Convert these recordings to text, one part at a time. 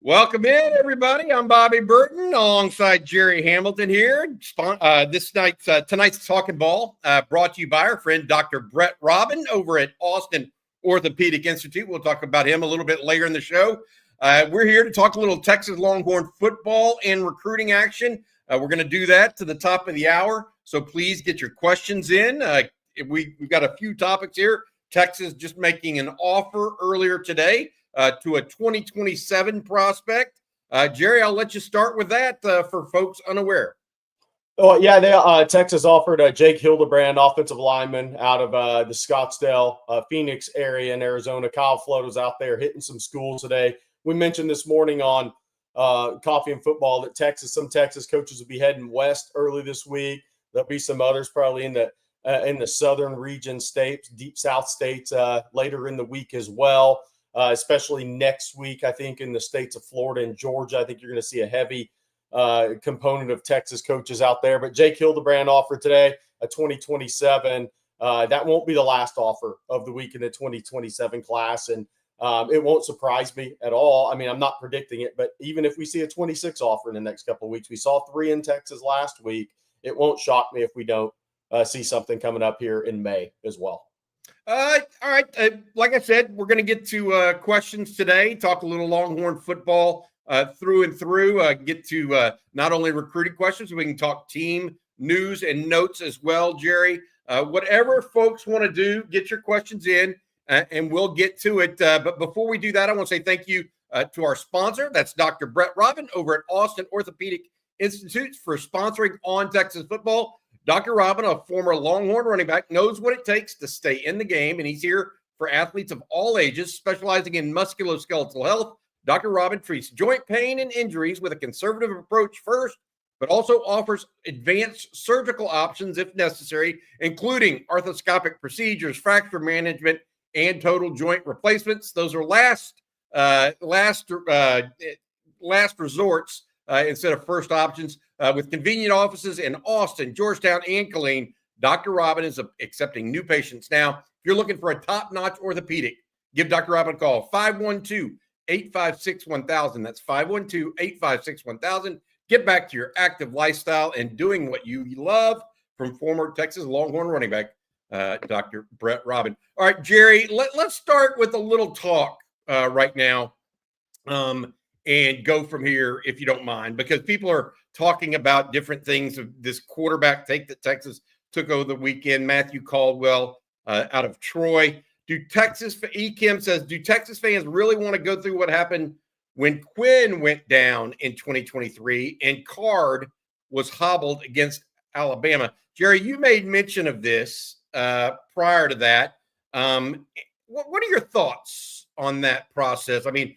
Welcome in, everybody. I'm Bobby Burton alongside Jerry Hamilton here. Tonight's Talkin' Ball brought to you by our friend Dr. Brett Robin over at Austin Orthopedic Institute. We'll talk about him a little bit later in the show. We're here to talk a little Texas Longhorn football and recruiting action. We're going to do that to the top of the hour, so please get your questions in. We've got a few topics here. Texas just making an offer earlier today to a 2027 prospect. Jerry, I'll let you start with that for folks unaware. Oh, yeah, Texas offered Jake Hildebrand, offensive lineman out of the Scottsdale, Phoenix area in Arizona. Kyle Flood was out there hitting some schools today. We mentioned this morning on Coffee and Football that some Texas coaches will be heading west early this week. There'll be some others probably in the southern region states, deep south states later in the week as well. Especially next week, I think in the states of Florida and Georgia, I think you're going to see a heavy component of Texas coaches out there. But Jake Hildebrand offered today a 2027. That won't be the last offer of the week in the 2027 class. And it won't surprise me at all. I mean, I'm not predicting it, but even if we see a 26 offer in the next couple of weeks, we saw 3 in Texas last week. It won't shock me if we don't see something coming up here in May as well. All right. Like I said, we're going to get to questions today, talk a little Longhorn football through and through, get to not only recruiting questions, we can talk team news and notes as well, Jerry. Whatever folks want to do, get your questions in and we'll get to it. But before we do that, I want to say thank you to our sponsor. That's Dr. Brett Robin over at Austin Orthopedic Institute for sponsoring On Texas Football. Dr. Robin, a former Longhorn running back, knows what it takes to stay in the game, and he's here for athletes of all ages, specializing in musculoskeletal health. Dr. Robin treats joint pain and injuries with a conservative approach first, but also offers advanced surgical options if necessary, including arthroscopic procedures, fracture management, and total joint replacements. Those are last resorts instead of first options. With convenient offices in Austin, Georgetown, and Killeen, Dr. Robin is accepting new patients now. If you're looking for a top-notch orthopedic, give Dr. Robin a call, 512-856-1000. That's 512-856-1000. Get back to your active lifestyle and doing what you love from former Texas Longhorn running back, Dr. Brett Robin. All right, Jerry, let's start with a little talk right now. And go from here, if you don't mind, because people are talking about different things of this quarterback take that Texas took over the weekend, Matthew Caldwell out of Troy. Ekim says, do Texas fans really want to go through what happened when Quinn went down in 2023 and Card was hobbled against Alabama? Jerry, you made mention of this prior to that. What are your thoughts on that process? I mean,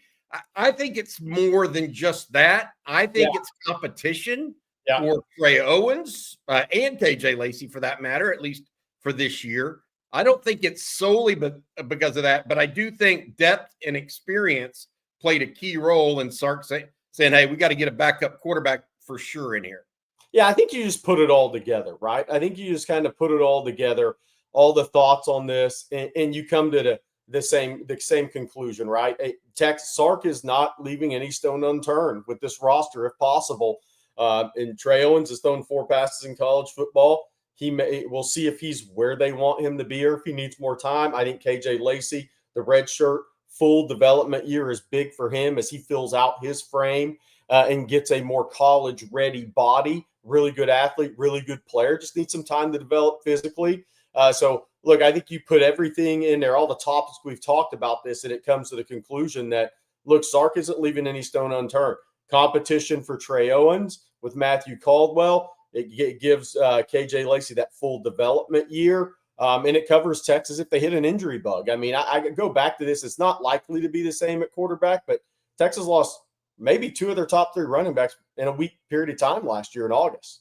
I think it's more than just that. I think it's competition for Trey Owens and KJ Lacey, for that matter, at least for this year. I don't think it's solely because of that, but I do think depth and experience played a key role in Sark saying, hey, we got to get a backup quarterback for sure in here. Yeah, I think you just put it all together, right? I think you just kind of put it all together, all the thoughts on this, and you come to the same conclusion, right? Sark is not leaving any stone unturned with this roster, if possible. And Trey Owens has thrown 4 passes in college football. We'll see if he's where they want him to be or if he needs more time. I think KJ Lacey, the red shirt, full development year is big for him as he fills out his frame and gets a more college-ready body. Really good athlete, really good player. Just needs some time to develop physically. Look, I think you put everything in there, all the topics we've talked about this, and it comes to the conclusion that, look, Sark isn't leaving any stone unturned. Competition for Trey Owens with Matthew Caldwell. It gives KJ Lacey that full development year, and it covers Texas if they hit an injury bug. I mean, I go back to this. It's not likely to be the same at quarterback, but Texas lost maybe 2 of their top 3 running backs in a week period of time last year in August.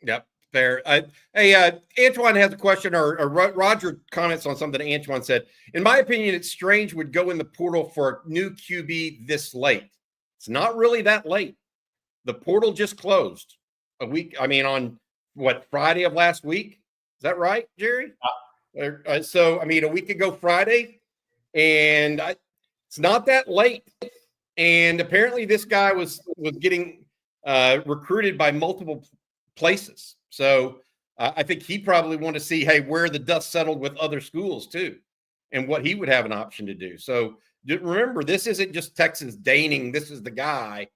Yep. Fair. Antoine has a question, or Roger comments on something Antoine said. In my opinion, it's strange would go in the portal for a new QB this late. It's not really that late. The portal just closed a week. I mean, on Friday of last week? Is that right, Jerry? So, I mean, a week ago Friday, and it's not that late. And apparently this guy was getting recruited by multiple places. So I think he probably wanted to see, hey, where the dust settled with other schools too, and what he would have an option to do. So remember, this isn't just Texas deigning, this is the guy.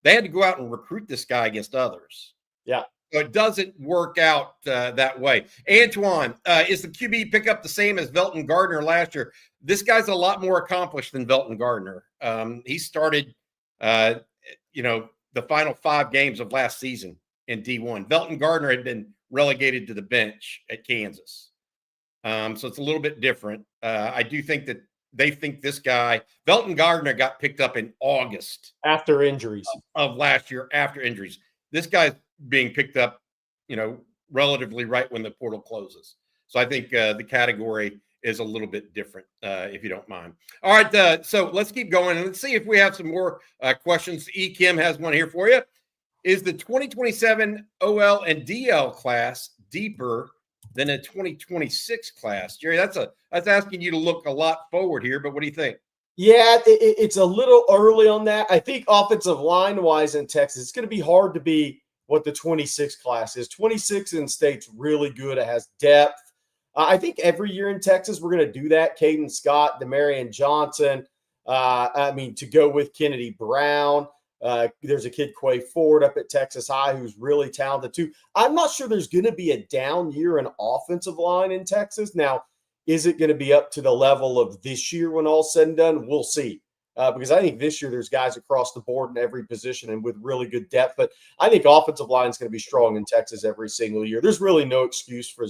They had to go out and recruit this guy against others. Yeah. So it doesn't work out that way. Antoine, is the QB pickup the same as Velton Gardner last year? This guy's a lot more accomplished than Velton Gardner. He started, the final 5 games of last season in D1. Velton Gardner had been relegated to the bench at Kansas. So it's a little bit different. I do think that they think this guy, Velton Gardner, got picked up in August. After injuries. Of last year, after injuries. This guy's being picked up, relatively right when the portal closes. So I think the category is a little bit different, if you don't mind. All right, so let's keep going and let's see if we have some more questions. E. Kim has one here for you. Is the 2027 OL and DL class deeper than a 2026 class? Jerry, that's asking you to look a lot forward here, but what do you think? Yeah, it's a little early on that. I think offensive line-wise in Texas, it's going to be hard to be what the 26 class is. 26 in state's really good. It has depth. I think every year in Texas, we're going to do that. Caden Scott, Demarion Johnson, to go with Kennedy Brown. There's a kid, Quay Ford, up at Texas High who's really talented too. I'm not sure there's going to be a down year in offensive line in Texas. Now, is it going to be up to the level of this year when all's said and done? We'll see. Because I think this year there's guys across the board in every position and with really good depth. But I think offensive line is going to be strong in Texas every single year. There's really no excuse for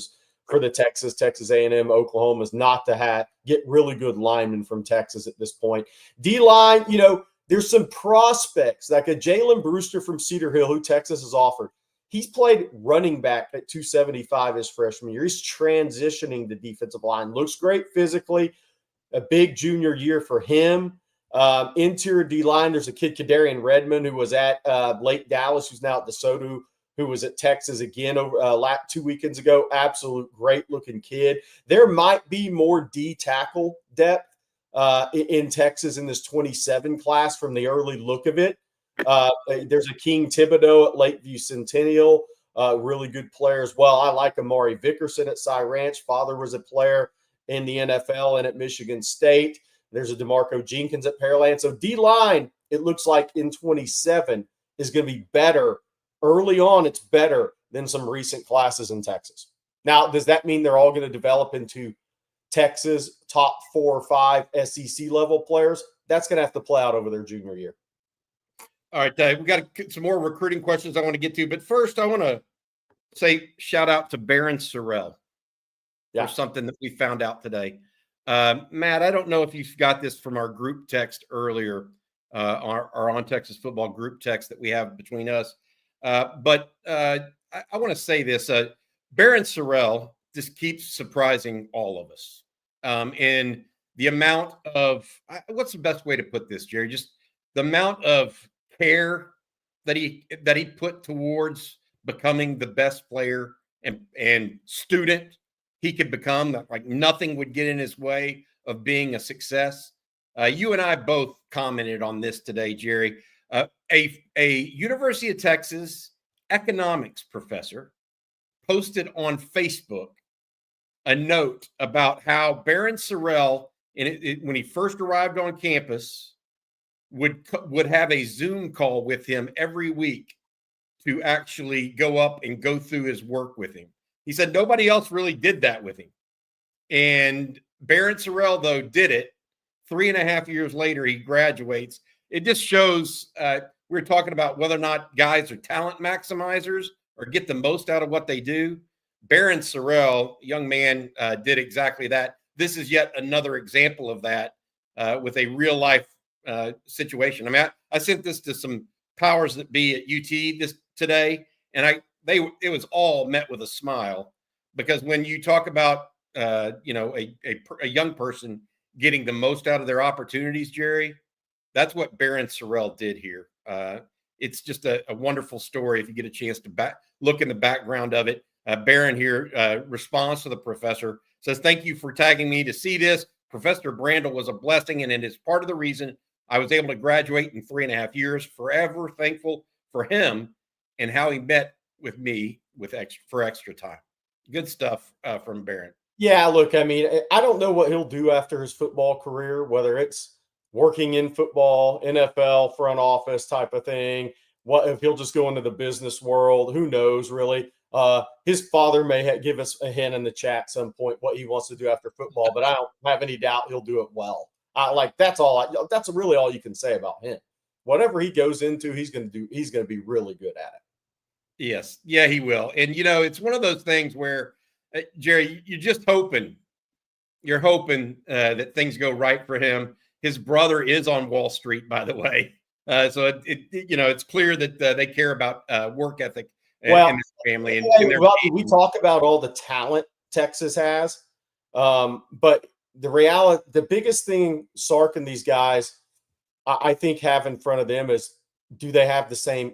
the Texas A&M, Oklahoma's not to get really good linemen from Texas at this point. D-line, there's some prospects like a Jalen Brewster from Cedar Hill who Texas has offered. He's played running back at 275 his freshman year. He's transitioning to defensive line. Looks great physically. A big junior year for him. Interior D-line, there's a kid, Kadarian Redmond, who was at Lake Dallas, who's now at DeSoto, who was at Texas again over 2 weekends ago. Absolute great-looking kid. There might be more D-tackle depth in Texas in this 27 class from the early look of it. There's a King Thibodeau at Lakeview Centennial, really good player as well. I like Amari Vickerson at Cy Ranch. Father was a player in the NFL and at Michigan State. There's a DeMarco Jenkins at Pearland. So D-line, it looks like in 27 is going to be better. Early on, it's better than some recent classes in Texas. Now, does that mean they're all going to develop into Texas top 4 or 5 SEC level players? That's going to have to play out over their junior year. All right, we got some more recruiting questions I want to get to, but first I want to say shout out to Barryn Sorrell for something that we found out today. Matt, I don't know if you've got this from our group text earlier, our On Texas Football group text that we have between us, but I want to say this. Barryn Sorrell just keeps surprising all of us in the amount of what's the best way to put this, Jerry? Just the amount of care that he put towards becoming the best player and student he could become. Like nothing would get in his way of being a success. You and I both commented on this today, Jerry. A University of Texas economics professor posted on Facebook a note about how Barryn Sorrell, when he first arrived on campus, would have a Zoom call with him every week to actually go up and go through his work with him. He said nobody else really did that with him. And Barryn Sorrell, though, did it. 3.5 years later, he graduates. It just shows we're talking about whether or not guys are talent maximizers or get the most out of what they do. Barryn Sorrell, young man, did exactly that. This is yet another example of that with a real life situation. I mean, I sent this to some powers that be at UT today, and it was all met with a smile, because when you talk about a young person getting the most out of their opportunities, Jerry, that's what Barryn Sorrell did here. It's just a wonderful story if you get a chance to look in the background of it. Barryn here responds to the professor, says, "Thank you for tagging me to see this. Professor Brandel was a blessing, and it is part of the reason I was able to graduate in 3.5 years. Forever thankful for him and how he met with me for extra time. Good stuff from Barryn. Yeah, look, I mean, I don't know what he'll do after his football career, whether it's working in football, NFL, front office type of thing. What if he'll just go into the business world? Who knows, really? His father may give us a hint in the chat at some point what he wants to do after football, but I don't have any doubt he'll do it well. That's all. That's really all you can say about him. Whatever he goes into, he's going to do. He's going to be really good at it. Yes, yeah, he will. And it's one of those things where, Jerry, you're hoping that things go right for him. His brother is on Wall Street, by the way, so it's clear that they care about work ethic in his family. We talk about all the talent Texas has, but the biggest thing Sark and these guys, I think, have in front of them is, do they have the same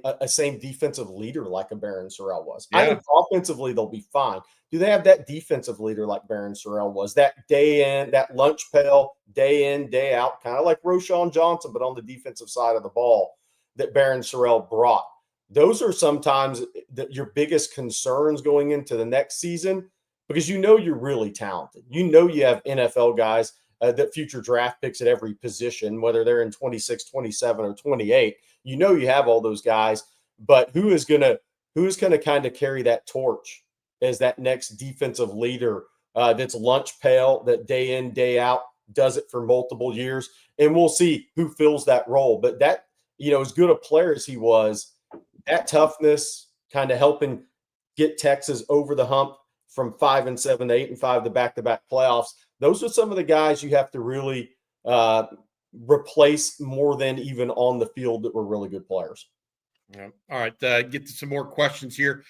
defensive leader like a Barryn Sorrell was? Yeah. I think offensively they'll be fine. Do they have that defensive leader like Barryn Sorrell was? That day in, that lunch pail, day in, day out, kind of like Roschon Johnson, but on the defensive side of the ball that Barryn Sorrell brought. Those are sometimes your biggest concerns going into the next season, because you're really talented. You have NFL guys that future draft picks at every position, whether they're in 26, 27, or 28. You have all those guys, but who is going to kind of carry that torch as that next defensive leader that's lunch pail, that day in, day out, does it for multiple years? And we'll see who fills that role. But that, as good a player as he was, that toughness kind of helping get Texas over the hump from 5-7 to 8-5, the back-to-back playoffs. Those are some of the guys you have to really replace more than even on the field that were really good players. Yeah. All right. Get to some more questions here.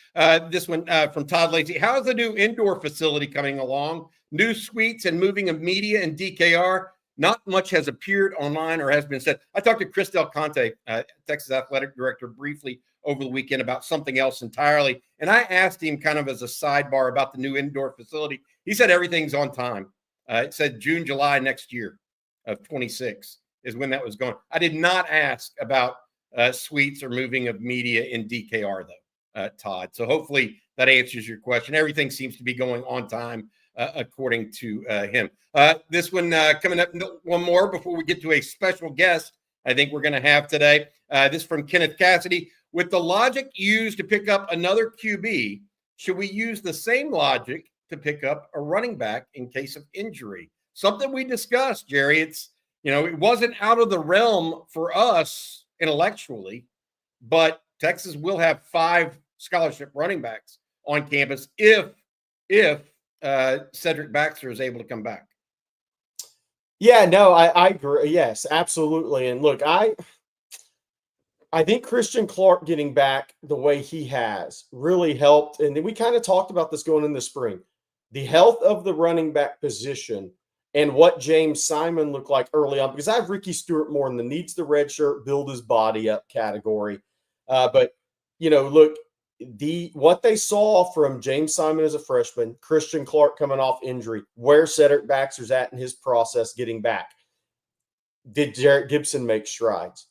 This one from Todd Lacey. How is the new indoor facility coming along? New suites and moving of media and DKR. Not much has appeared online or has been said. I talked to Chris Del Conte, Texas Athletic Director, briefly over the weekend about something else entirely. And I asked him kind of as a sidebar about the new indoor facility. He said everything's on time. It said June, July next year of 26 is when that was going. I did not ask about suites or moving of media in DKR, though, Todd. So hopefully that answers your question. Everything seems to be going on time, according to him. This one coming up, one more before we get to a special guest I think we're going to have today. This from Kenneth Cassidy. With the logic used to pick up another QB, should we use the same logic to pick up a running back in case of injury? Something we discussed, Jerry. It's, it wasn't out of the realm for us intellectually, but Texas will have 5 scholarship running backs on campus if Cedric Baxter is able to come back. Yeah, no, I agree. Yes, absolutely. And look, I think Christian Clark getting back the way he has really helped. And then we kind of talked about this going in the spring. The health of the running back position and what James Simon looked like early on, because I have Ricky Stewart more in the needs the red shirt, build his body up category. But, look, what they saw from James Simon as a freshman, Christian Clark coming off injury, where Cedric Baxter's at in his process getting back. Did Jarrett Gibson make strides?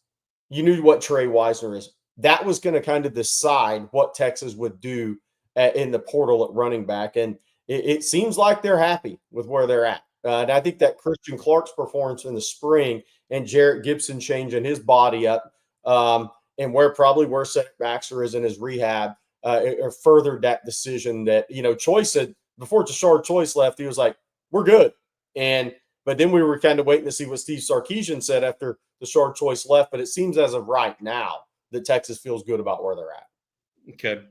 You knew what Trey Wisner is. That was going to kind of decide what Texas would do in the portal at running back. And it seems like they're happy with where they're at. And I think that Christian Clark's performance in the spring and Jarrett Gibson changing his body up and where Cedric Baxter is in his rehab or furthered that decision that, Choice said before Tashard Choice left, he was like, we're good. But then we were kind of waiting to see what Steve Sarkisian said after Tashard Choice left. But it seems as of right now that Texas feels good about where they're at. Okay.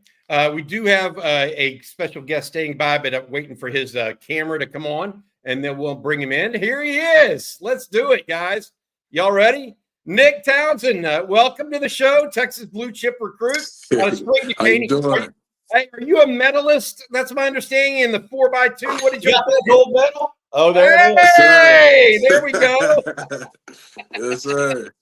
We do have a special guest staying by, but I'm waiting for his camera to come on, and then we'll bring him in. Here he is. Let's do it, guys. Y'all ready? Nick Townsend, welcome to the show, Texas blue chip recruit out of Spring Decatur. Hey, are you a medalist? That's my understanding in the 4x2. What did you got that gold medal? Oh, there it is. Hey, there we go. Yes, sir.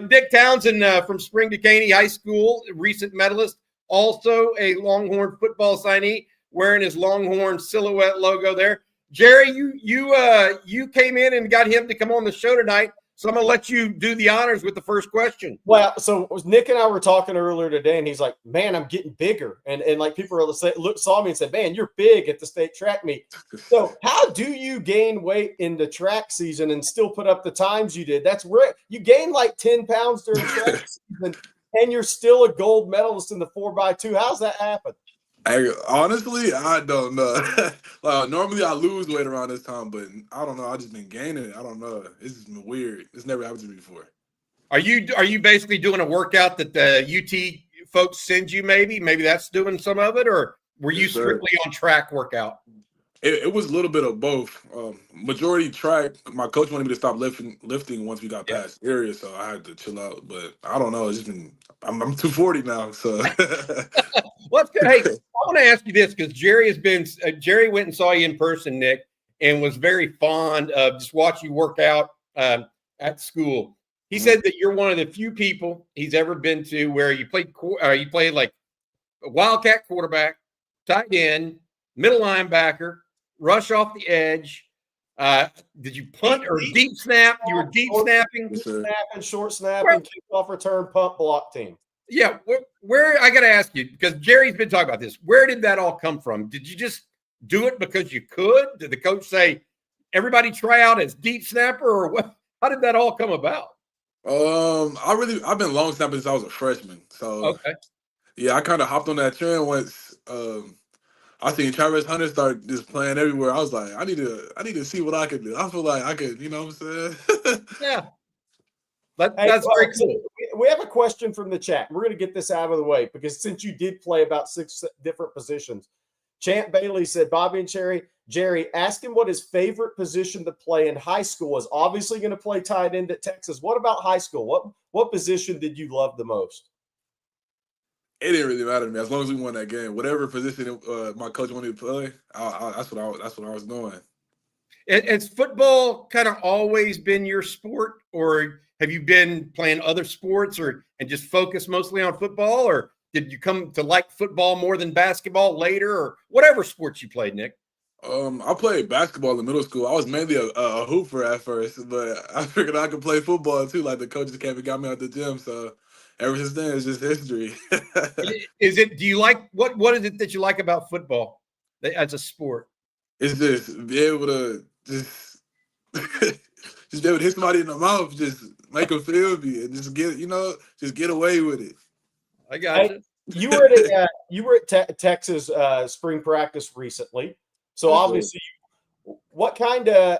Nick Townsend from Spring Decatur High School, recent medalist, also a Longhorn football signee, wearing his Longhorn silhouette logo there. Jerry, you came in and got him to come on the show tonight So I'm going to let you do the honors with the first question. Well, so Nick and I were talking earlier today, and he's like, "Man, I'm getting bigger," and like people saw me and said, "Man, you're big at the state track meet." So how do you gain weight in the track season and still put up the times you did? That's where you gained like 10 pounds during track season, and you're still a gold medalist in the 4x2. How's that happen? Honestly, I don't know. Normally I lose weight around this time, but I don't know. I just been gaining it. I don't know. It's just been weird. It's never happened to me before. Are you basically doing a workout that the UT folks send you? Maybe that's doing some of it, or were you strictly on track workout? It was a little bit of both. Majority track. My coach wanted me to stop lifting once we got past area, so I had to chill out. But I don't know. It's just been. I'm 240 now, so. Well, that's good. Hey, I want to ask you this because Jerry went and saw you in person, Nick, and was very fond of just watching you work out at school. He said that you're one of the few people he's ever been to where you played like a wildcat quarterback, tight end, middle linebacker, rush off the edge. Did you punt or deep snap? You were deep snapping, short snapping, kickoff return, punt block team. Yeah, where I got to ask you because Jerry's been talking about this. Where did that all come from? Did you just do it because you could? Did the coach say everybody try out as deep snapper, or what? How did that all come about? I've been long snapping since I was a freshman. So okay, yeah, I kind of hopped on that trend once. I seen Travis Hunter start just playing everywhere. I was like, I need to see what I can do. I feel like I could, you know what I'm saying? Yeah. That's very cool. We have a question from the chat. We're going to get this out of the way because since you did play about 6 different positions, Champ Bailey said, Bobby and Jerry, ask him what his favorite position to play in high school is. Obviously going to play tight end at Texas. What about high school? What position did you love the most? It didn't really matter to me as long as we won that game. Whatever position my coach wanted to play, that's what I was doing. Has football kind of always been your sport, or have you been playing other sports, and just focus mostly on football, or did you come to like football more than basketball later, or whatever sports you played, Nick? I played basketball in middle school. I was mainly a hooper at first, but I figured I could play football too. Like the coaches came and got me out the gym, so ever since then it's just history. Do you like what is it that you like about football as a sport? It's just be able to just be able to hit somebody in the mouth, just make them feel me, and just get away with it. I got it. You were at Texas spring practice recently, so obviously, what kind of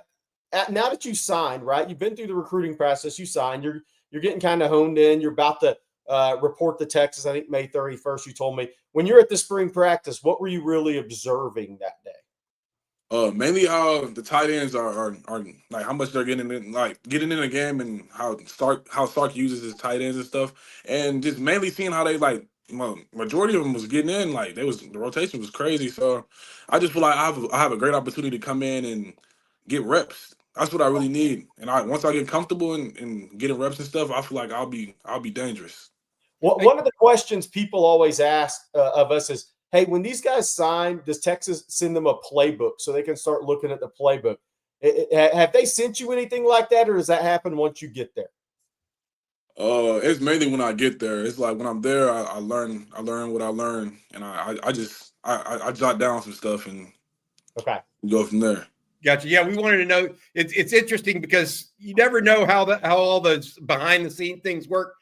now that you signed, right? You've been through the recruiting process. You signed. You're getting kind of honed in. You're about to report to Texas. I think May 31st. You told me when you're at the spring practice, what were you really observing that day? Mainly how the tight ends are like how much they're getting in the game and how Sark uses his tight ends and stuff, and just mainly seeing how they majority of them was getting in, the rotation was crazy. So I just feel like I have a great opportunity to come in and get reps. That's what I really need. And once I get comfortable and getting reps and stuff, I feel like I'll be dangerous. Well, one of the questions people always ask of us is, hey, when these guys sign, does Texas send them a playbook so they can start looking at the playbook? Have they sent you anything like that, or does that happen once you get there? It's mainly when I get there. It's like when I'm there, I learn what I learn, and I jot down some stuff and go from there. Gotcha. Yeah, we wanted to know. It's interesting because you never know how all those behind the scene things work.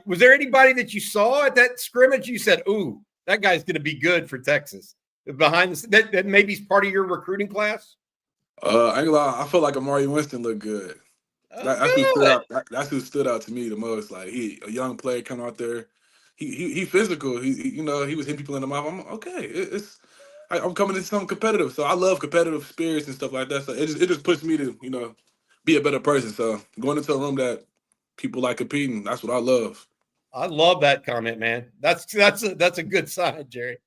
Was there anybody that you saw at that scrimmage you said, "Ooh, that guy's going to be good for Texas"? Behind that maybe is part of your recruiting class? I ain't gonna lie, I felt like Amari Winston looked good. That's who stood out. That's who stood out to me the most. Like he, a young player coming out there, he physical. He was hitting people in the mouth. I'm okay. I'm coming into something competitive, so I love competitive spirits and stuff like that. So it just pushes me to be a better person. So going into a room that people like competing, that's what I love. I love that comment, man. That's a good sign, Jerry.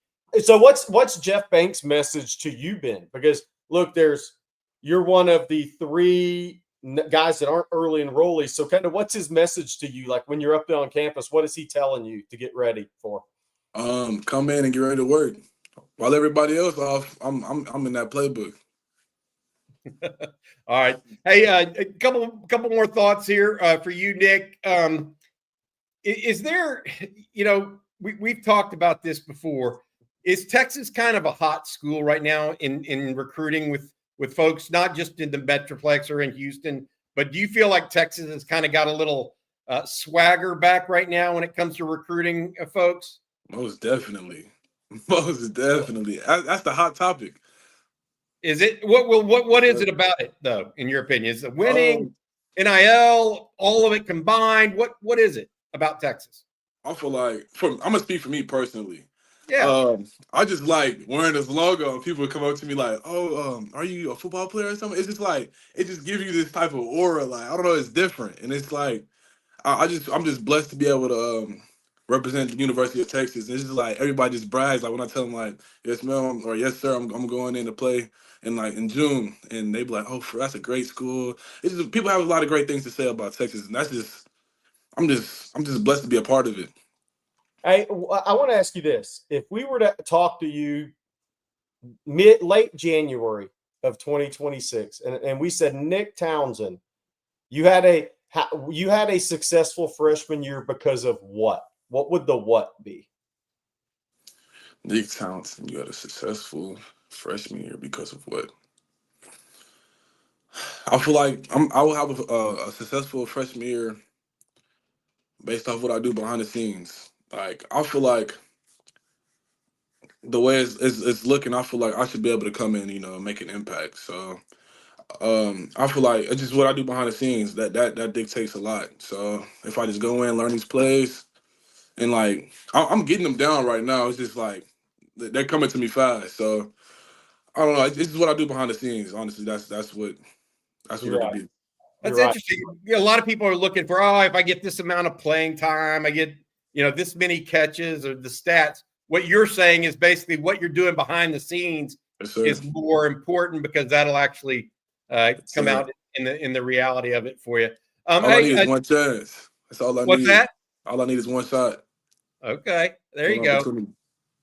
So what's Jeff Banks' message to you been? Because look, you're one of the 3 guys that aren't early enrollees. So kind of what's his message to you? Like when you're up there on campus, what is he telling you to get ready for? Come in and get ready to work. While everybody else off, I'm in that playbook. All right. Hey, a couple more thoughts here for you, Nick. Is there, we've talked about this before. Is Texas kind of a hot school right now in recruiting with folks, not just in the Metroplex or in Houston, but do you feel like Texas has kind of got a little swagger back right now when it comes to recruiting folks? Most definitely. Most definitely. That's the hot topic. Is it what is it about it though, in your opinion? Is it winning, NIL, all of it combined? What is it about Texas? I feel like I'm gonna speak for me personally. Yeah. I just like wearing this logo and people come up to me like, "Oh, are you a football player or something?" It's just like it just gives you this type of aura. Like I don't know, it's different, and it's like I'm just blessed to be able to represent the University of Texas. It's just like everybody just brags. Like when I tell them like, "Yes, ma'am," or "Yes, sir," I'm going in to play in June, and they be like, "Oh, that's a great school." It's just people have a lot of great things to say about Texas, and that's just I'm just blessed to be a part of it. Hey, I want to ask you this: if we were to talk to you late January of 2026, and we said, Nick Townsend, you had a successful freshman year because of what? What would the what be? Nick Townsend, you had a successful freshman year because of what? I feel like I will have a successful freshman year based off what I do behind the scenes. Like I feel like the way it's looking, I feel like I should be able to come in, make an impact. So I feel like it's just what I do behind the scenes that dictates a lot. So if I just go in, learn these plays, and like I'm getting them down right now, it's just like they're coming to me fast. So I don't know. This is what I do behind the scenes. Honestly, that's what it'll be. That's interesting. A lot of people are looking for, if I get this amount of playing time, I get, this many catches or the stats. What you're saying is basically what you're doing behind the scenes is more important because that'll actually come out in the reality of it for you. All I need is one chance. That's all I need. What's that? All I need is one shot. Okay, there you go.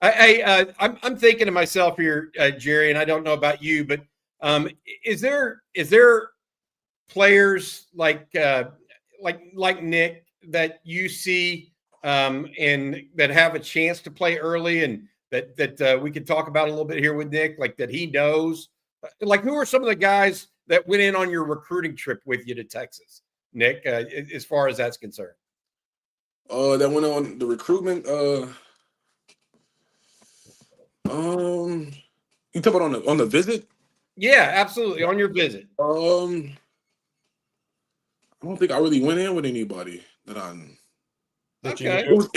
I'm thinking to myself here, Jerry, and I don't know about you, but is there players like Nick that you see and that have a chance to play early and that we could talk about a little bit here with Nick, like that he knows? Like who are some of the guys that went in on your recruiting trip with you to Texas, Nick, as far as that's concerned? That went on the recruitment. You talk about on the visit? Yeah, absolutely. On your visit. I don't think I really went in with anybody that I. Okay. It was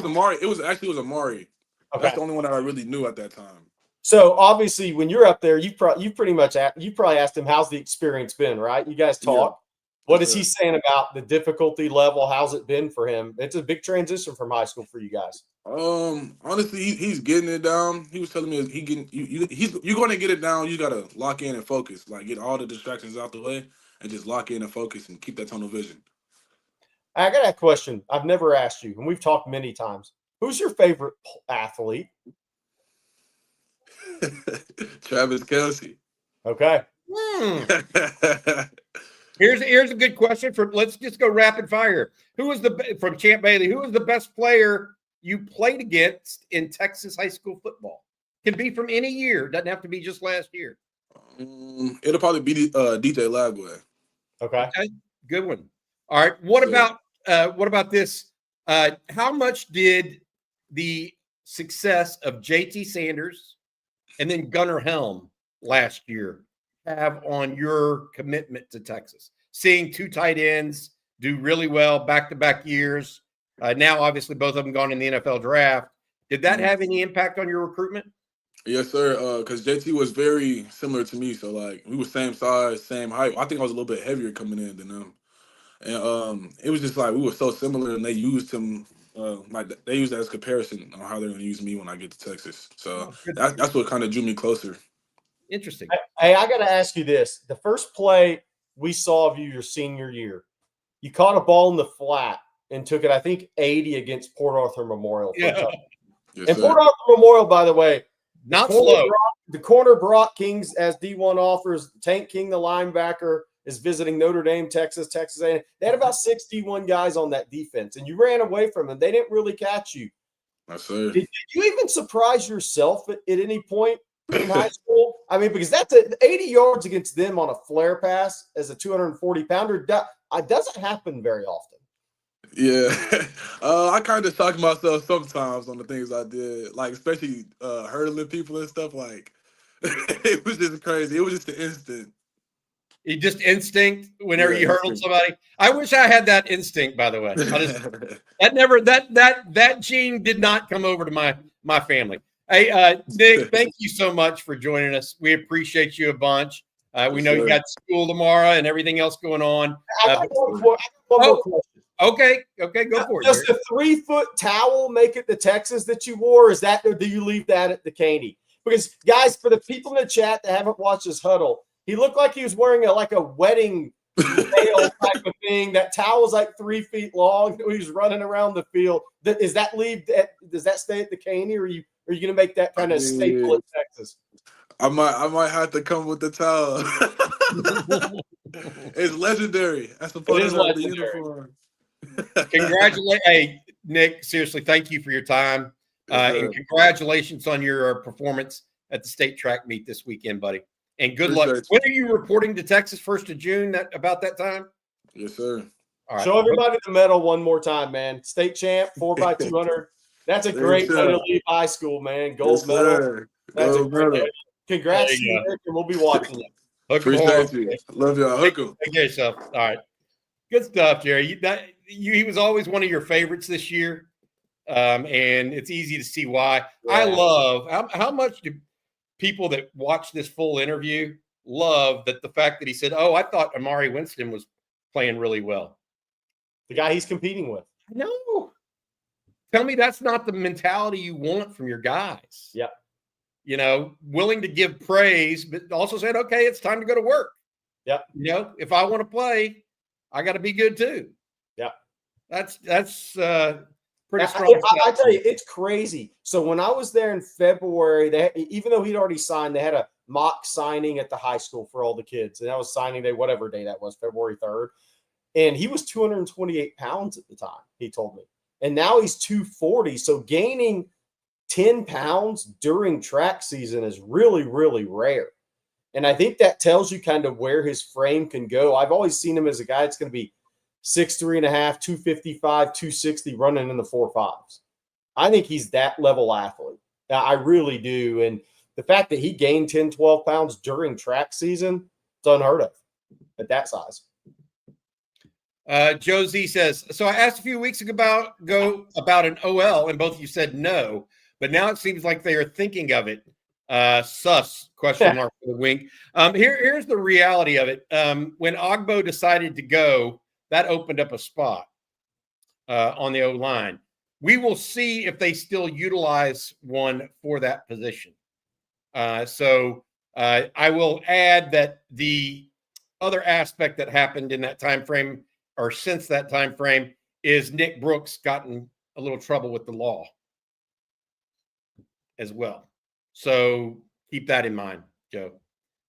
Amari. It was Amari. Okay. That's the only one that I really knew at that time. So obviously, when you're up there, you probably asked him, "How's the experience been?" Right? You guys talk. Yeah. What is he saying about the difficulty level? How's it been for him? It's a big transition from high school for you guys. Honestly, he's getting it down. He was telling me you're going to get it down. You got to lock in and focus. Like get all the distractions out the way and just lock in and focus and keep that tunnel vision. I got a question I've never asked you, and we've talked many times. Who's your favorite athlete? Travis Kelce. Okay. Here's a good question let's just go rapid fire. Who was from Champ Bailey? Who was the best player you played against in Texas high school football? Can be from any year. Doesn't have to be just last year. It'll probably be DJ Lagway. Okay. Good one. All right. What about this? How much did the success of JT Sanders and then Gunnar Helm last year have on your commitment to Texas? Seeing two tight ends do really well back-to-back years. Now, obviously, both of them gone in the NFL draft. Did that have any impact on your recruitment? Yes, sir. Because JT was very similar to me. So, like, we were same size, same height. I think I was a little bit heavier coming in than them. And it was just like we were so similar, and they used him they used that as comparison on how they're going to use me when I get to Texas. So that's what kind of drew me closer. Interesting. Hey, I got to ask you this: the first play we saw of you your senior year, you caught a ball in the flat and took it, I think, 80 against Port Arthur Memorial. Yeah. Yes, and Port Arthur Memorial, by the way, Not slow. The corner Brock Kings as D1 offers. Tank King, the linebacker, is visiting Notre Dame, Texas A&M. They had about 61 guys on that defense, and you ran away from them. They didn't really catch you. That's it. Did you even surprise yourself at any point in high school? I mean, because that's 80 yards against them on a flare pass as a 240-pounder. Doesn't happen very often. Yeah, I kind of shock myself sometimes on the things I did, like especially hurdling people and stuff. Like it was just crazy. It was just the instant. You just instinct whenever you hurdle somebody. I wish I had that instinct. By the way, that gene did not come over to my family. Hey, Nick, thank you so much for joining us. We appreciate you a bunch. We know you got school tomorrow and everything else going on. I got one more question. Okay, go for it. Does the 3-foot towel make it the Texas that you wore? Is that, or do you leave that at the Caney? Because guys, for the people in the chat that haven't watched this huddle, he looked like he was wearing a wedding veil type of thing. That towel was like 3 feet long. He was running around the field. Does that stay at the Caney, or are you going to make that kind of staple in Texas? I might have to come with the towel. It's legendary. That's the part of the uniform. Hey, Nick, seriously, thank you for your time. And congratulations on your performance at the state track meet this weekend, buddy. And good luck. When are you reporting to Texas? 1st of June, about that time? Yes, sir. All right. Show everybody the medal one more time, man. State champ, 4x200. That's a great way to leave high school, man. Gold medal. That's a great way. Congrats to you, Nick, and we'll be watching you. Appreciate you. Love y'all. Hook 'em. Take care of yourself. All right. Good stuff, Jerry. He was always one of your favorites this year, and it's easy to see why. Yeah. I love how much do people that watch this full interview love that the fact that he said, "Oh, I thought Amari Winston was playing really well." The guy he's competing with. No. Tell me that's not the mentality you want from your guys. Yep. Willing to give praise, but also said, "Okay, it's time to go to work." Yep. If I want to play, I got to be good too. Yeah. That's pretty strong. I tell you, it's crazy. So when I was there in February, even though he'd already signed, they had a mock signing at the high school for all the kids. And that was signing day, whatever day that was, February 3rd. And he was 228 pounds at the time, he told me. And now he's 240. So gaining 10 pounds during track season is really, really rare. And I think that tells you kind of where his frame can go. I've always seen him as a guy that's going to be 6'3.5", 255, 260, running in the 4.5s. I think he's that level athlete. I really do. And the fact that he gained 10, 12 pounds during track season, it's unheard of at that size. Josie says, so I asked a few weeks ago about an OL, and both of you said no, but now it seems like they are thinking of it. Sus, question mark for the wink. Here's the reality of it. When Ogbo decided to go, that opened up a spot on the O-line. We will see if they still utilize one for that position. So I will add that the other aspect that happened in that time frame, or since that time frame, is Nick Brooks gotten a little trouble with the law as well. So keep that in mind, Joe.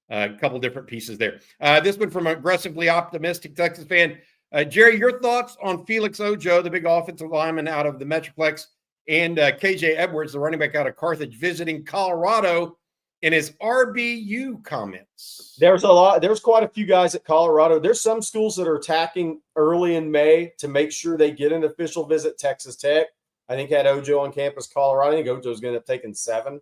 A couple different pieces there. This one from an aggressively optimistic Texas fan. Jerry, your thoughts on Felix Ojo, the big offensive lineman out of the Metroplex, and KJ Edwards, the running back out of Carthage, visiting Colorado, in his RBU comments? There's quite a few guys at Colorado. There's some schools that are attacking early in May to make sure they get an official visit. Texas Tech, I think, had Ojo on campus. Colorado, I think Ojo's going to end up taking 7,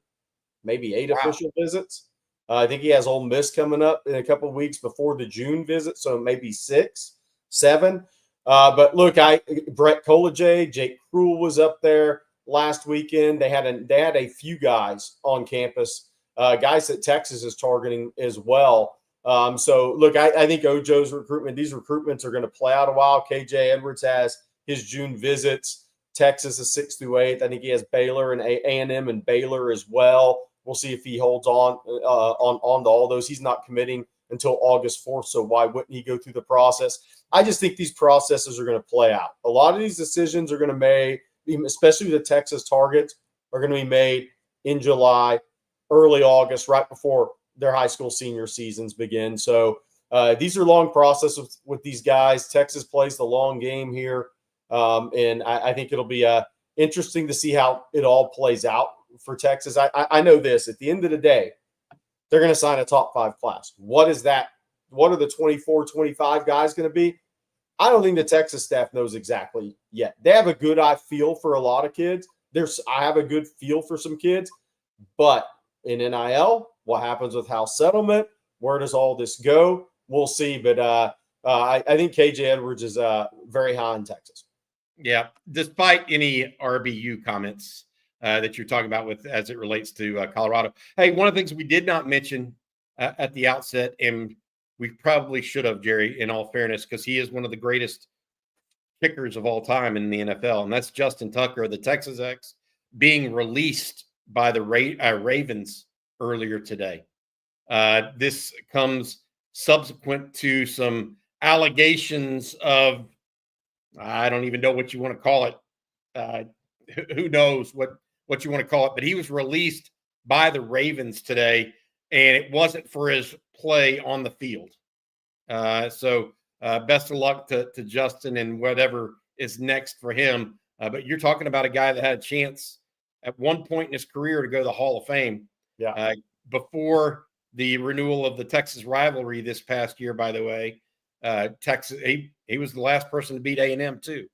maybe 8 official visits. I think he has Ole Miss coming up in a couple of weeks before the June visit, so maybe 6, 7. But look, Brett Colajay, Jake Cruel was up there last weekend. They had a few guys on campus. Guys that Texas is targeting as well. So, look, I think Ojo's recruitment, these recruitments are going to play out a while. KJ Edwards has his June visits. Texas is 6th through 8th. I think he has Baylor and A&M and Baylor as well. We'll see if he holds on to all those. He's not committing until August 4th, so why wouldn't he go through the process? I just think these processes are going to play out. A lot of these decisions are going to be made, especially the Texas targets, are going to be made in July, early August, right before their high school senior seasons begin. So these are long processes with these guys. Texas plays the long game here. And I think it'll be interesting to see how it all plays out for Texas. I know this. At the end of the day, they're going to sign a top 5 class. What is that? What are the 24, 25 guys going to be? I don't think the Texas staff knows exactly yet. They have a good eye feel for a lot of kids. I have a good feel for some kids. But in NIL, what happens with house settlement? Where does all this go? We'll see. But I think KJ Edwards is very high in Texas. Yeah, despite any RBU comments that you're talking about with as it relates to Colorado. Hey, one of the things we did not mention at the outset, and we probably should have, Jerry, in all fairness, because he is one of the greatest kickers of all time in the NFL, and that's Justin Tucker, the Texas X, being released by the Ravens earlier today. This comes subsequent to some allegations of, I don't even know what you want to call it. Who knows what you want to call it, but he was released by the Ravens today, and it wasn't for his play on the field. So best of luck to Justin and whatever is next for him. But you're talking about a guy that had a chance at one point in his career to go to the Hall of Fame. Yeah. Before the renewal of the Texas rivalry this past year, by the way, Texas, he was the last person to beat A&M too,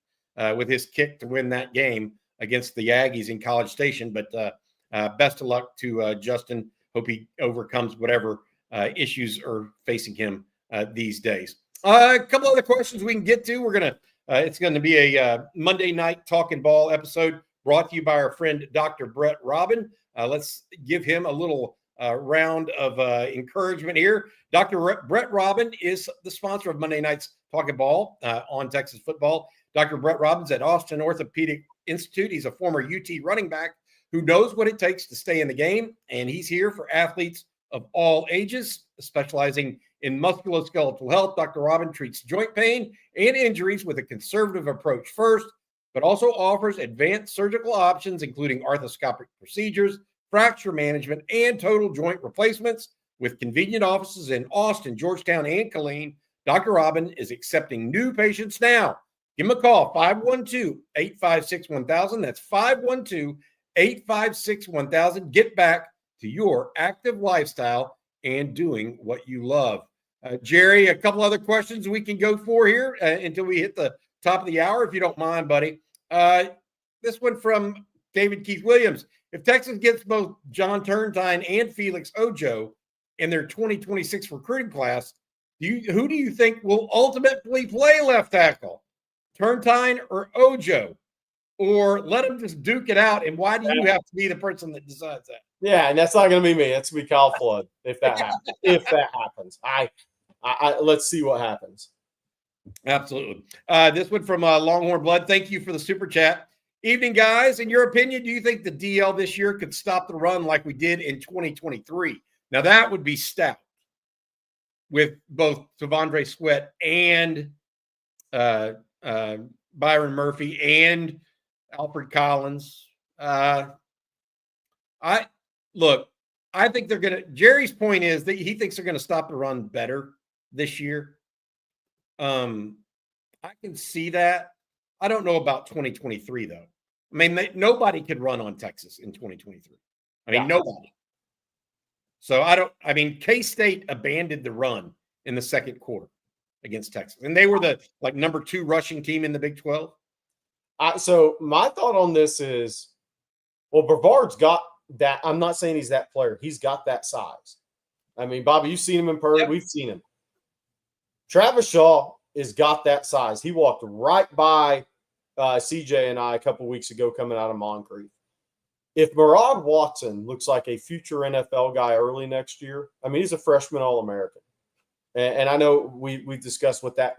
with his kick to win that game against the Aggies in College Station. But best of luck to Justin. Hope he overcomes whatever issues are facing him these days. A couple other questions we can get to. It's going to be a Monday night Talkin' Ball episode brought to you by our friend Dr. Brett Robin. Let's give him a little round of encouragement here. Dr. Brett Robin is the sponsor of Monday night's Talkin' Ball on Texas football. Dr. Brett Robin's at Austin Orthopedic Institute. He's a former UT running back who knows what it takes to stay in the game, and he's here for athletes of all ages, specializing in musculoskeletal health. Dr. Robin treats joint pain and injuries with a conservative approach first, but also offers advanced surgical options, including arthroscopic procedures, fracture management, and total joint replacements. With convenient offices in Austin, Georgetown, and Killeen, Dr. Robin is accepting new patients now. Give him a call, 512-856-1000. That's 512-856-1000. Get back to your active lifestyle and doing what you love. Jerry, a couple other questions we can go for here until we hit the top of the hour, if you don't mind, buddy. This one from David Keith Williams. If Texas gets both John Turntine and Felix Ojo in their 2026 recruiting class, who do you think will ultimately play left tackle? Turntine or Ojo? Or let them just duke it out, and why do you have to be the person that decides that? Yeah, and that's not going to be me. That's going to be Kyle Flood if that happens. If that happens. Let's see what happens. Absolutely. This one from Longhorn Blood. Thank you for the super chat. Evening, guys. In your opinion, do you think the DL this year could stop the run like we did in 2023? Now, that would be stout with both Tavondre Sweat and Byron Murphy and Alfred Collins. I think they're going to – Jerry's point is that he thinks they're going to stop the run better this year. I can see that. I don't know about 2023, though. I mean, nobody could run on Texas in 2023. Nobody. So K-State abandoned the run in the second quarter against Texas. And they were the number 2 rushing team in the Big 12. So my thought on this is, well, Brevard's got that. I'm not saying he's that player. He's got that size. I mean, Bobby, you've seen him in person. Yep. We've seen him. Travis Shaw has got that size. He walked right by CJ and I a couple weeks ago coming out of Moncrief. If Murad Watson looks like a future NFL guy early next year, I mean, he's a freshman All-American. And I know we discussed what that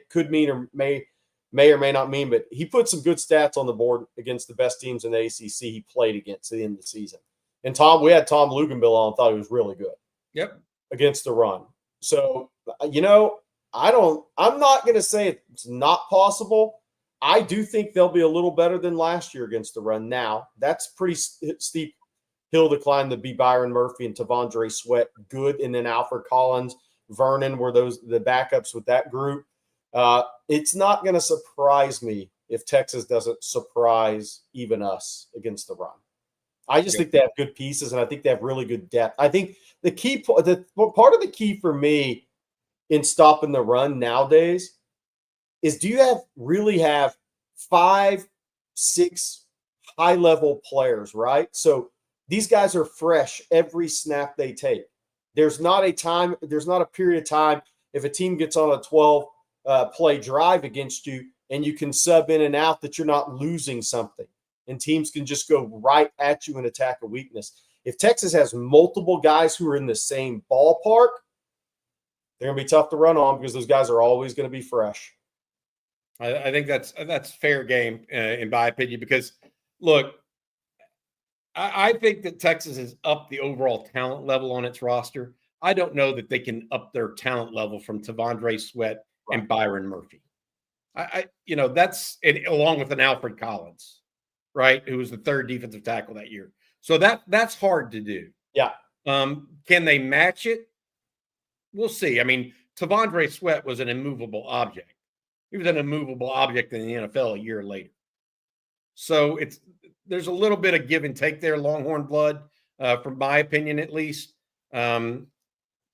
could mean or may or may not mean, but he put some good stats on the board against the best teams in the ACC he played against at the end of the season. And we had Tom Luganbill on, thought he was really good. Yep. Against the run. So, I'm not going to say it's not possible. I do think they'll be a little better than last year against the run. Now, that's pretty steep Hill declined to be Byron Murphy and Tavondre Sweat good, and then Alfred Collins, Vernon were the backups with that group. It's not going to surprise me if Texas doesn't surprise even us against the run. I just think they have good pieces, and I think they have really good depth. I think the part of the key for me in stopping the run nowadays is, do you really have 5, 6 high-level players, right? So these guys are fresh every snap they take. There's not a period of time if a team gets on a 12-play drive against you and you can sub in and out that you're not losing something. And teams can just go right at you and attack a weakness. If Texas has multiple guys who are in the same ballpark, they're going to be tough to run on because those guys are always going to be fresh. I think that's fair game in my opinion, because look, I think that Texas has upped the overall talent level on its roster. I don't know that they can up their talent level from Tavondre Sweat and Byron Murphy. That's along with an Alfred Collins, right, who was the 3rd defensive tackle that year. So that's hard to do. Yeah. Can they match it? We'll see. I mean, Tavondre Sweat was an immovable object. He was an immovable object in the NFL a year later. So there's a little bit of give and take there, Longhorn blood, from my opinion at least. Can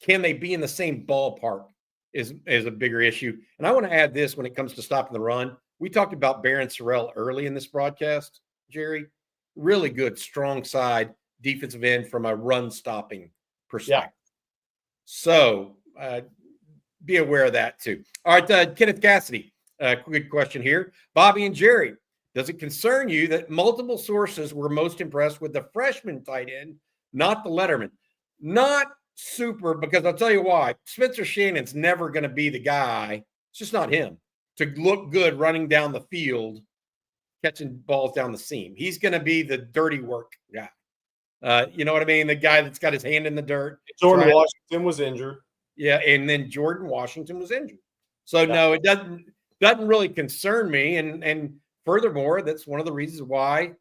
they be in the same ballpark is a bigger issue. And I want to add this when it comes to stopping the run. We talked about Barryn Sorrell early in this broadcast, Jerry. Really good, strong side defensive end from a run-stopping perspective. Yeah. So be aware of that too. All right, Kenneth Cassidy, good question here. Bobby and Jerry, does it concern you that multiple sources were most impressed with the freshman tight end, not the letterman? Not super, because I'll tell you why. Spencer Shannon's never going to be the guy. It's just not him to look good running down the field, catching balls down the seam. He's going to be the dirty work guy. You know what I mean? The guy that's got his hand in the dirt. Jordan Washington was injured. Yeah, and then Jordan Washington was injured. So no, it doesn't really concern me. And furthermore, that's one of the reasons why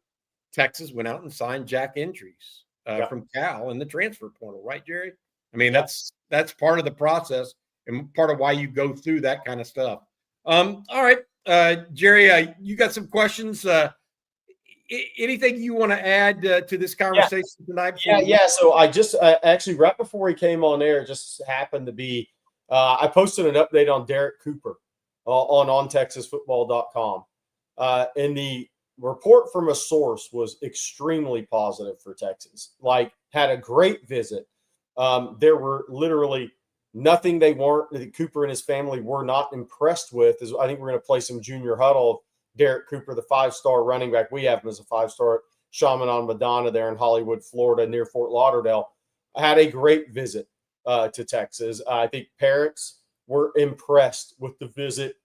Texas went out and signed Jack Entries from Cal in the transfer portal, right, Jerry? I mean, that's part of the process and part of why you go through that kind of stuff. All right, Jerry, you got some questions. Anything you want to add to this conversation tonight? Yeah. So I just actually right before he came on air, it just happened to be I posted an update on Derek Cooper on ontexasfootball.com. And the report from a source was extremely positive for Texas. Like, had a great visit. There were literally nothing Cooper and his family were not impressed with. I think we're going to play some junior huddle of Derek Cooper, the 5-star running back. We have him as a 5-star, Chaminade Madonna there in Hollywood, Florida, near Fort Lauderdale. Had a great visit to Texas. I think parents were impressed with the visit,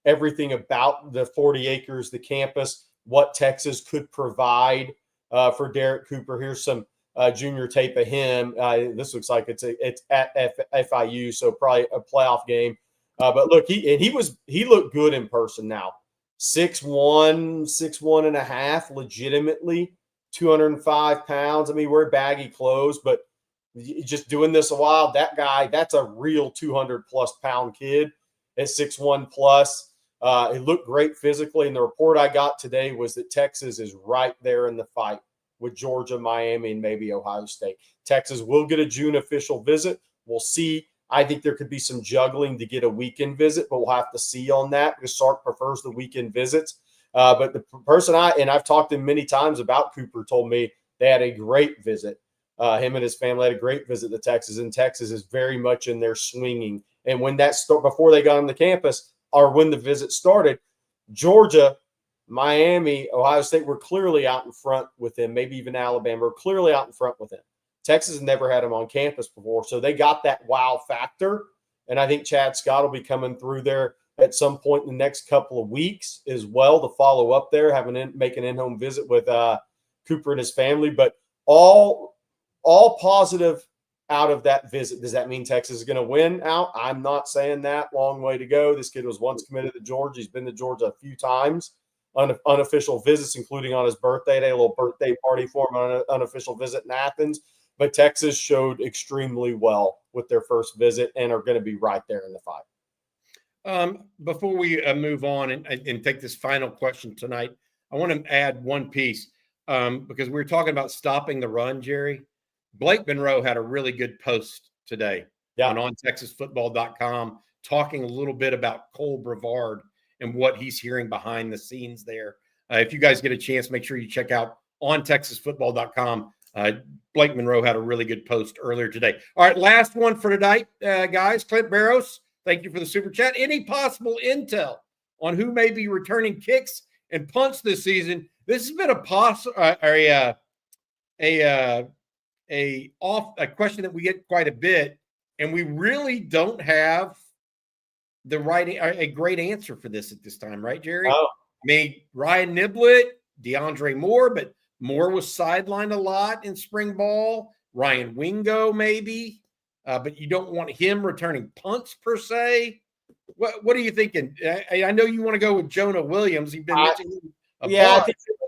everything about the 40 acres, the campus, what Texas could provide for Derek Cooper. Here's some junior tape of him. This looks like it's at FIU, so probably a playoff game. But look, he looked good in person now. 6'1", 6'1.5", legitimately 205 pounds. I mean, we're baggy clothes, but just doing this a while, that's a real 200+ pound kid at 6'1+. It looked great physically. And the report I got today was that Texas is right there in the fight with Georgia, Miami, and maybe Ohio State. Texas will get a June official visit. We'll see. I think there could be some juggling to get a weekend visit, but we'll have to see on that because Sark prefers the weekend visits. But the person I've talked to him many times about Cooper told me they had a great visit. Him and his family had a great visit to Texas, and Texas is very much in their swinging. And when before they got on the campus or when the visit started, Georgia, Miami, Ohio State were clearly out in front with him, maybe even Alabama were clearly out in front with him. Texas has never had him on campus before, so they got that wow factor. And I think Chad Scott will be coming through there at some point in the next couple of weeks as well to follow up there, make an in-home visit with Cooper and his family. But all positive out of that visit. Does that mean Texas is going to win out? I'm not saying that. Long way to go. This kid was once committed to Georgia. He's been to Georgia a few times. unofficial visits, including on his birthday day, a little birthday party for him on an unofficial visit in Athens. But Texas showed extremely well with their first visit and are going to be right there in the fight. Before we move on and take this final question tonight, I want to add one piece because we were talking about stopping the run, Jerry. Blake Monroe had a really good post today on ontexasfootball.com talking a little bit about Cole Brevard and what he's hearing behind the scenes there. If you guys get a chance, make sure you check out ontexasfootball.com. Blake Monroe had a really good post earlier today. All right, last one for tonight, guys. Clint Barrows, thank you for the super chat. Any possible intel on who may be returning kicks and punts this season? This has been a question that we get quite a bit, and we really don't have a great answer for this at this time, right, Jerry? Oh. I mean, Ryan Niblett, DeAndre Moore, but Moore was sidelined a lot in spring ball. Ryan Wingo, maybe, but you don't want him returning punts per se. What are you thinking? I know you want to go with Jonah Williams. You've been mentioning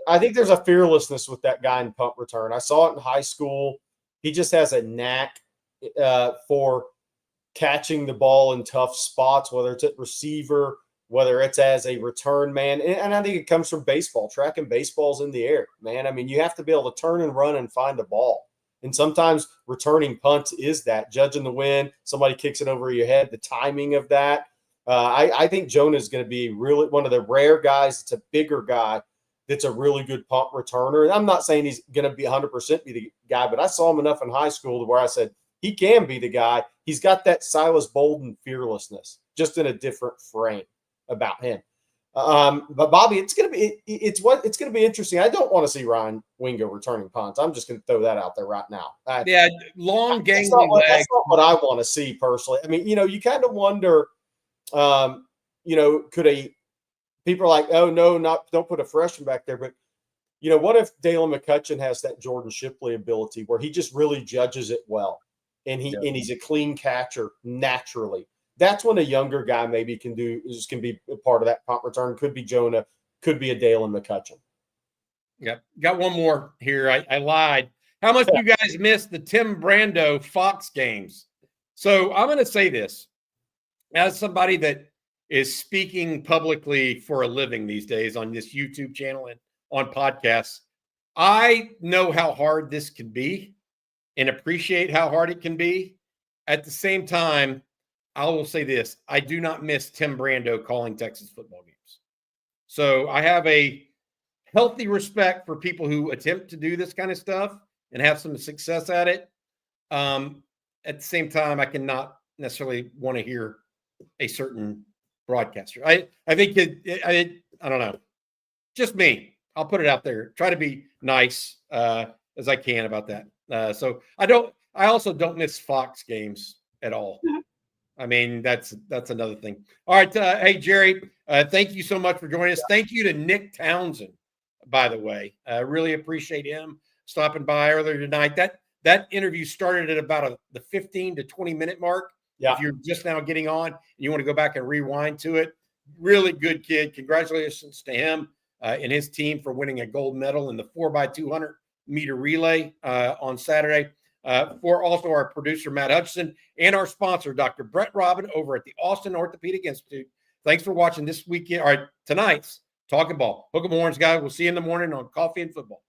I think there's a fearlessness with that guy in punt return. I saw it in high school. He just has a knack for catching the ball in tough spots, whether it's at receiver, whether it's as a return man. And I think it comes from baseball. Tracking baseballs in the air, man. I mean, you have to be able to turn and run and find a ball. And sometimes returning punts is that. Judging the wind, somebody kicks it over your head, the timing of that. I think Jonah is going to be really one of the rare guys. It's a bigger guy that's a really good punt returner. And I'm not saying he's going to be 100% be the guy, but I saw him enough in high school to where I said he can be the guy. He's got that Silas Bolden fearlessness, just in a different frame about him. But Bobby, it's going to be interesting. I don't want to see Ryan Wingo returning punts. I'm just going to throw that out there right now. Long gangly legs. That's not what I want to see personally. I mean, you kind of wonder, people are like, oh no, don't put a freshman back there. But what if Dalen McCutcheon has that Jordan Shipley ability where he just really judges it well, and he's a clean catcher naturally. That's when a younger guy maybe can be a part of that punt return. Could be Jonah, could be a Dalen McCutcheon. Yep. Got one more here. I lied. How much do you guys miss the Tim Brando Fox games? So I'm going to say this as somebody that is speaking publicly for a living these days on this YouTube channel and on podcasts. I know how hard this can be and appreciate how hard it can be. At the same time, I will say this. I do not miss Tim Brando calling Texas football games. So I have a healthy respect for people who attempt to do this kind of stuff and have some success at it. At the same time, I cannot necessarily want to hear a certain broadcaster. I think I don't know. Just me. I'll put it out there. Try to be nice as I can about that. So I also don't miss Fox games at all. I mean, that's another thing. All right. Hey, Jerry, thank you so much for joining us. Thank you to Nick Townsend, by the way. I really appreciate him stopping by earlier tonight. That interview started at about the 15 to 20 minute mark. Yeah. If you're just now getting on and you want to go back and rewind to it, really good kid. Congratulations to him and his team for winning a gold medal in the 4x200 meter relay on Saturday. For also our producer, Matt Hutchison, and our sponsor, Dr. Brett Robin over at the Austin Orthopedic Institute. Thanks for watching this weekend, or tonight's Talkin' Ball. Hook 'em horns, guys. We'll see you in the morning on Coffee and Football.